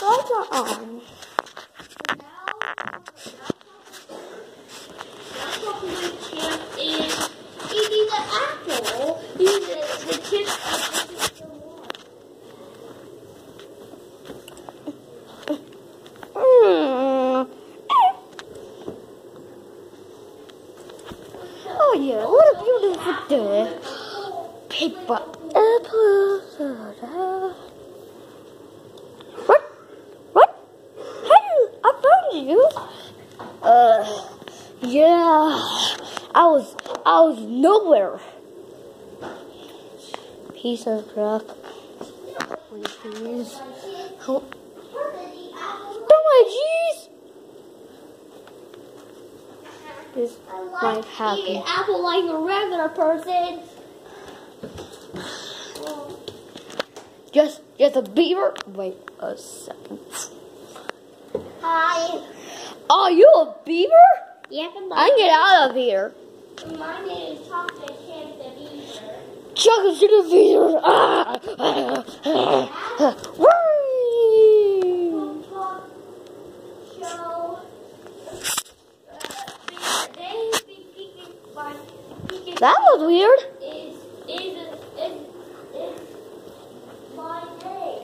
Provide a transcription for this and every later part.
lights are on. Is eating the apple. The chips. Oh yeah, what a beautiful day. Paper apples. What? Hey, I found you. Yeah. I was nowhere. Piece of rock. Please. Oh my jeez. This might happen. Eat apple like a regular person. Just a beaver. Wait a second. Hi. Are you a beaver? Yeah, I can get out of here. My name is Chocolate Chip the Beaver. Chocolate Chip the Beaver. That was weird. Is my name.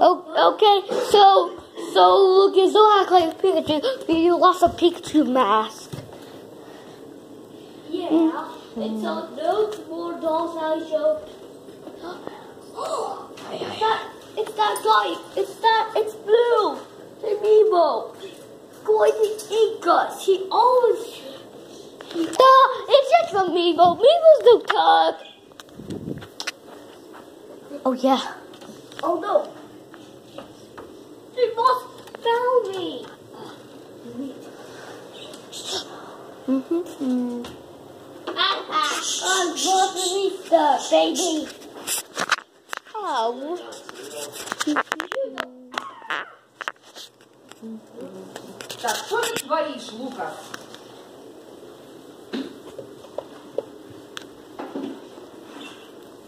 Oh, okay, so Lucas, don't act like Pikachu. You lost a Pikachu mask. Yeah, and so no more dolls now show. It's that guy. It's Blue. The Amiibo. Going to eat us. He always. It's just Amiibo. Amiibos do talk. Oh yeah. Oh no. They must found me. Monster, baby. Oh. Так, что ты творишь, Лука?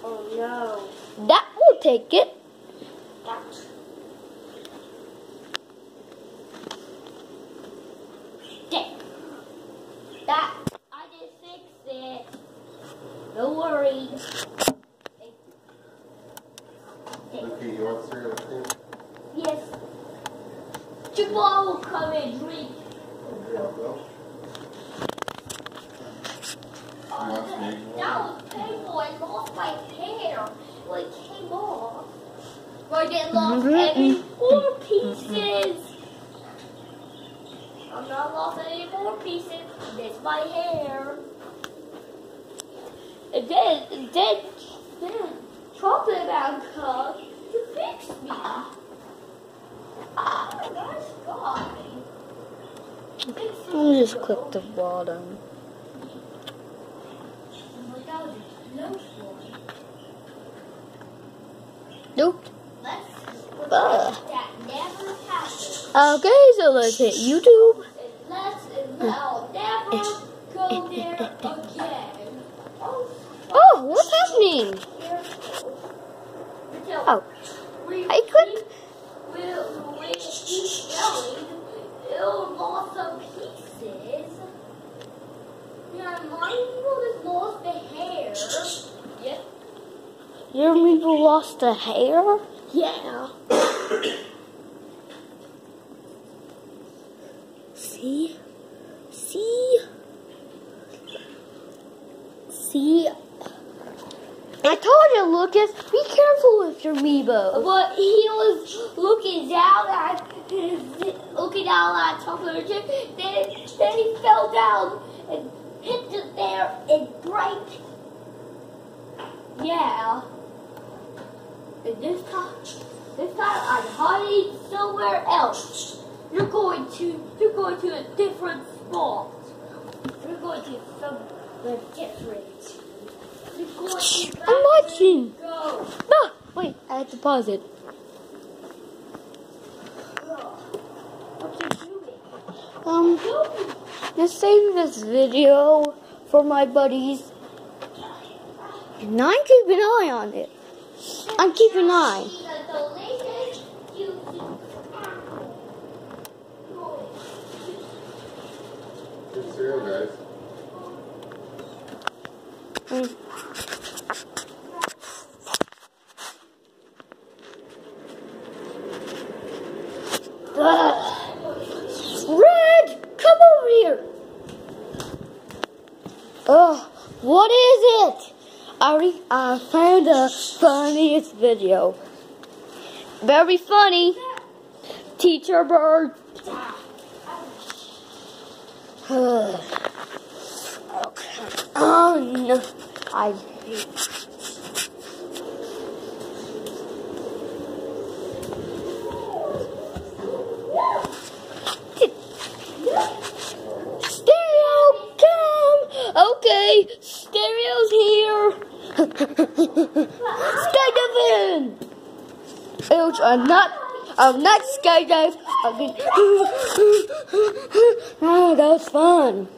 Oh no. That will take it. That I just fixed it. Don't worry. Okay, you want cereal too? Yes. Tomorrow will come and drink. That was painful. I lost my hair. Well, it came off. But I didn't lost any more pieces. I'm not lost any more pieces. This is my hair. And then Chocolate Man comes to fix me. Nice guy. Let me just click the bottom. That was a close one. Nope. That never happened. Okay, so let's hit YouTube. I'll never go there again. Oh, what's happening? Oh, I clicked. When it keeps going, it'll lost some pieces. Yeah, my people just lost the hair. Yep. Your people lost the hair? Yeah. See? I told you, Lucas, be careful with your Amiibo. But he was looking down at Chocolate Chip. Then he fell down and hit it there and break. Yeah. And this time I'm hiding somewhere else. You're going to a different spot. You're going to somewhere different. I'm watching. Go. No, wait, I have to pause it. What you doing? Just save this video for my buddies. And I'm keeping an eye on it. I'm keeping an eye. The latest Red, come over here. What is it? I found the funniest video. Very funny. Teacher bird. Okay. Oh no. I hate. Okay, Stereo's here. Skydiving. Ouch, I'm not skydiving. Oh, that was fun.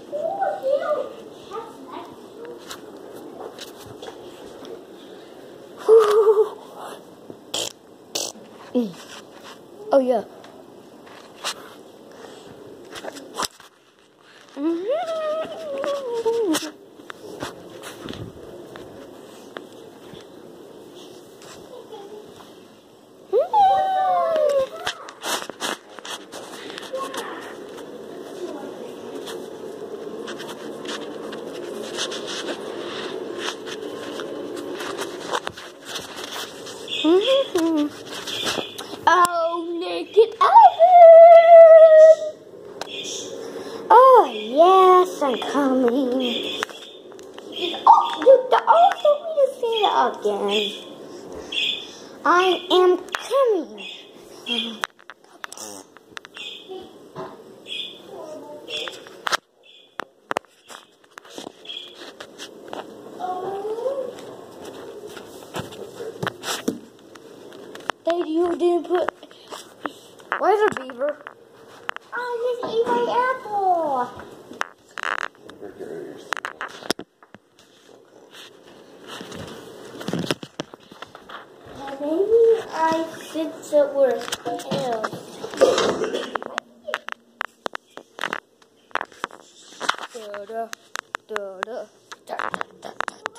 Oh yeah. Oh, naked Alvin! Oh, yes, I'm coming. Oh, you also need to say that again. I am coming. You didn't put. Where's a beaver? Oh, just eat my apple. Maybe I should somewhere else. Da da da da da da da.